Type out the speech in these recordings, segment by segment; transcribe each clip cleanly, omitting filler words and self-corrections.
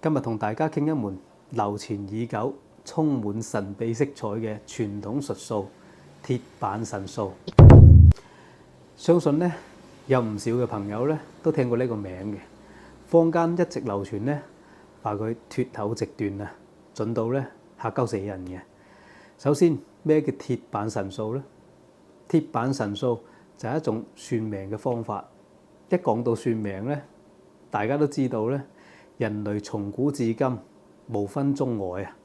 今日同大家傾一門流傳已久、充滿神秘色彩嘅傳統術數——鐵板神數。相信呢，有唔少嘅朋友呢都聽過呢個名嘅。坊間一直流傳呢，話佢脫口直斷啊，準到呢嚇鳩死人嘅。首先，咩叫鐵板神數呢？鐵板神數就係一種算命嘅方法。一講到算命呢，大家都知道呢，人類從古至今無分中外啊，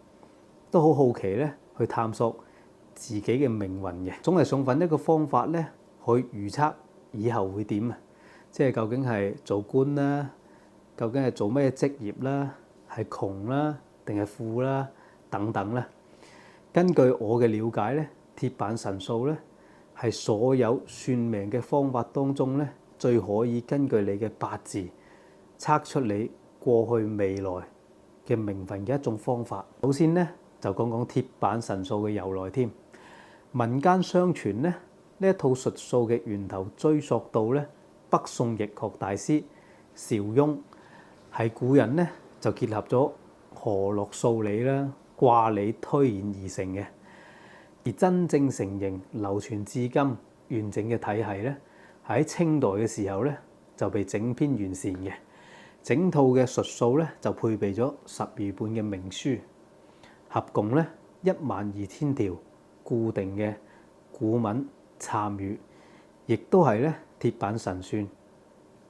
都好好奇呢去探索自己嘅命運嘅，總係想揾一個方法呢去預測以後會點啊！即係究竟係做官啦，究竟係做咩職業啦，係窮啦定係富啦等等啦。根據我嘅了解呢，鐵板神數呢係所有算命嘅方法當中呢最可以根據你嘅八字測出你過去未來嘅命運嘅一種方法。首先呢，就講講鐵板神數嘅由來添。民間相傳呢，呢一套術數嘅源頭追溯到呢北宋易學大師邵雍，係古人呢就結合咗河洛數理啦、卦理推演而成嘅。而真正成形流傳至今完整嘅體系呢，喺清代嘅時候呢就被整編完善嘅。整套嘅術數呢就配備咗12本嘅命書，合共呢12000條固定嘅古文參語，亦都係呢鐵板神算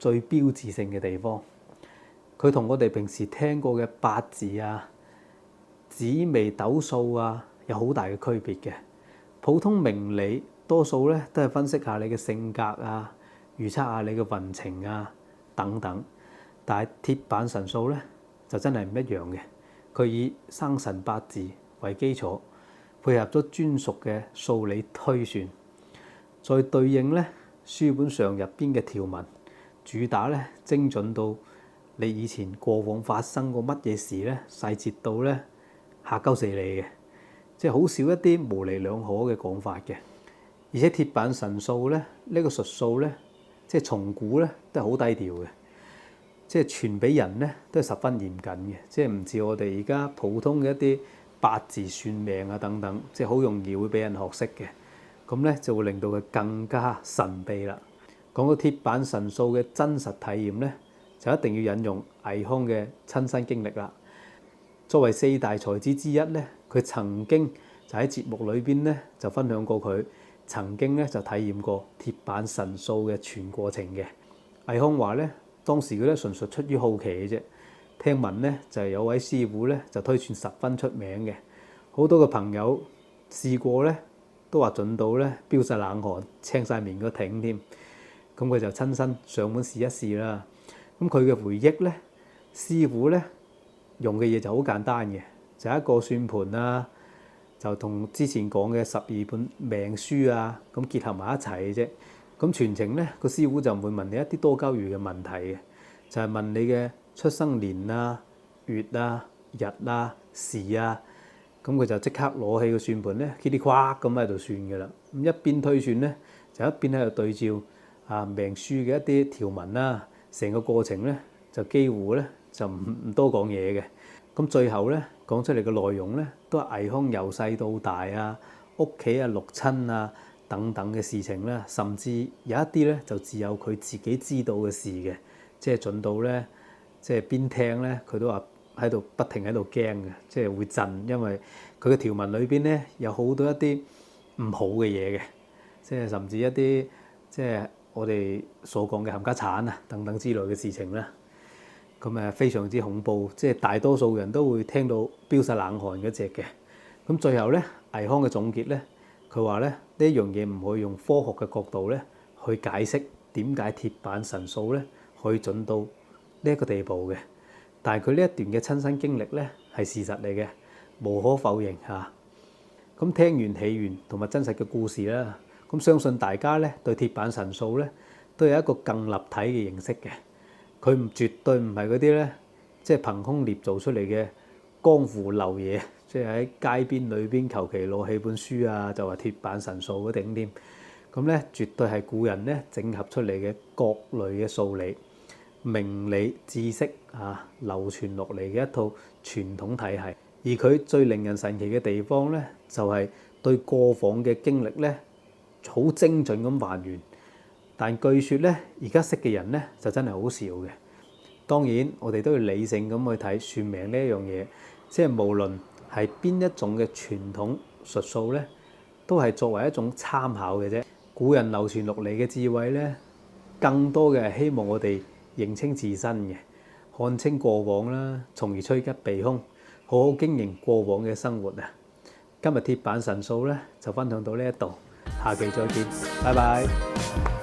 最標誌性嘅地方。佢同我哋平時聽過嘅八字啊、紫微斗數啊有好大嘅區別嘅。普通命理多數呢都係分析下你嘅性格啊、預測下你嘅運程啊等等。但係鐵板神數咧就真係唔一樣嘅，佢以生辰八字為基礎，配合咗專屬嘅數理推算，再對應咧書本上入邊嘅條文，主打咧精準到你以前過往發生過乜嘢事咧，細節到咧嚇鳩死你嘅，即係好少一啲模棱兩可嘅講法嘅。而且鐵板神數咧呢個術數咧，即係從古咧都係好低調嘅。即係傳俾人咧，都係十分嚴謹嘅，即係唔似我哋而家普通嘅一啲八字算命啊等等，即係好容易會俾人學識嘅。咁咧就會令到佢更加神秘啦。講到鐵板神數嘅真實體驗咧，就一定要引用倪匡嘅親身經歷啦。作為4大才子之一咧，佢曾經就喺節目裏邊咧就分享過佢曾經咧就體驗過鐵板神數嘅全過程嘅。倪匡話咧，當時佢咧純屬出於好奇嘅啫，聽聞咧就係有位師傅咧就推算十分出名嘅，好多個朋友試過咧都話準到咧飆晒冷汗、青晒面個挺添，咁佢就親身上門試一試啦。咁佢嘅回憶咧，師傅咧用嘅嘢就好簡單嘅，就一個算盤啊，就同之前講嘅12本命書啊咁結合埋一齊嘅啫。咁全程咧，個師傅就唔會問你一啲多鳩餘嘅問題嘅，就係問你嘅出生年啊、月啊、日啊、時啊，咁佢就即刻攞起個算盤咧，噼哩呱咁喺度算嘅啦。咁一邊推算咧，就一邊喺度對照命書嘅一啲條文啦。成個過程咧就幾乎咧就唔多講嘢嘅。咁最後咧講出嚟嘅內容咧，都係倪匡由細到大啊、屋企啊、六親啊等等嘅事情咧，甚至有一啲咧就只有佢自己知道嘅事嘅，即係準到咧，即係邊聽咧佢都話喺度不停喺度驚嘅，即係會震，因為佢嘅條文裏邊咧有好多一啲唔好嘅嘢嘅，即係甚至一啲即係我哋所講嘅冚家產啊等等之類嘅事情啦。咁非常之恐怖，即係大多數人都會聽到飆晒冷汗嗰隻嘅。咁最後咧，倪匡嘅總結咧，佢話咧呢一樣嘢唔可以用科學嘅角度咧去解釋點解鐵板神數咧可以準到呢一個地步嘅。但係佢呢一段嘅親身經歷咧係事實嚟嘅，無可否認嚇。咁聽完起源同埋真實嘅故事啦，咁相信大家咧對鐵板神數咧都有一個更立體嘅認識嘅。佢絕對唔係嗰啲咧，即係憑空捏造出嚟嘅江湖流嘢，即係喺街邊裏邊求其攞起本書啊，就話鐵板神數嗰頂添。咁咧絕對係古人咧整合出嚟嘅各類嘅數理。明理知識流傳落嚟嘅一套傳統體系。而佢最令人神奇嘅地方咧，就係對過往嘅經歷咧，好精準咁還原。但據說咧，而家識嘅人咧就真係好少嘅。當然，我哋都要理性咁去睇算命呢一樣嘢，即係無論係邊一種嘅傳統術數咧，都係作為一種參考嘅啫。古人流傳落嚟嘅智慧咧，更多嘅係希望我哋認清自身嘅，看清過往啦，從而趨吉避凶，好好經營過往嘅生活啊！今日鐵板神數咧就分享到呢一度，下期再見，拜拜。